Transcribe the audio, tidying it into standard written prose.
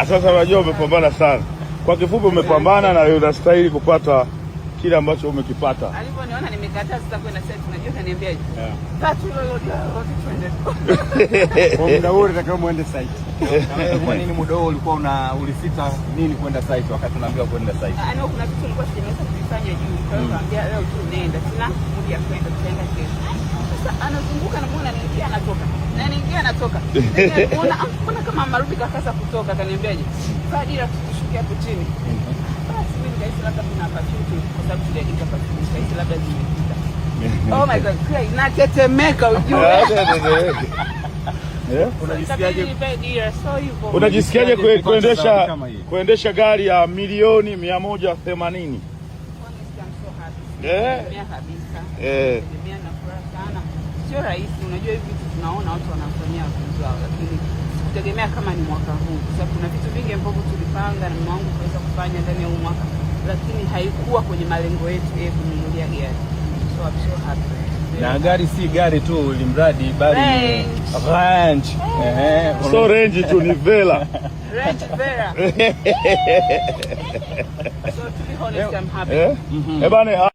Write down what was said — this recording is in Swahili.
Sasa unajua umepambana sana. Kwa kifupi umepambana na unastahili kupata kile ambacho umekipata. Aliponiona nimekataa sasa kwenda site, unajua kaniambia tatu twende. Kwa muda wote nataka muende site. Kwa nini muda wote ulikuwa ulisita nini kwenda site wakati unaambiwa kwenda site? Kuna vitu nilikuwa sijaweza kufanya juu. Kwa hiyo naambia leo tu nenda. Sina muda ya kwenda tutaenda kesho. Sasa anazunguka na muona anaingia anatoka. Na anaingia anatoka. Mbona kama marudi kakasa kutoka kaniambiaje? Fadila tushuke hapo chini. Labda kuna opportunity kwa sababu tuliandika opportunity labda zimepita. Oh my God, crazy. Natetemeka ujue. Unajisikiaje kuendesha gari ya milioni 180? Sio rahisi, unajua hivi vitu tunaona watu wanafanyia wapenzi wao, lakini kutegemea kama ni mwaka huu, kwa sababu kuna vitu vingi ambavyo tulipanga na mama wangu kuweza kufanya ndani ya huu mwaka, lakini haikuwa kwenye malengo yetu kununulia gari. So I'm so happy. Na gari si gari tu, ilimradi bali range. So range tu ni Vela. Range Vela. So to be honest, I'm happy. Bana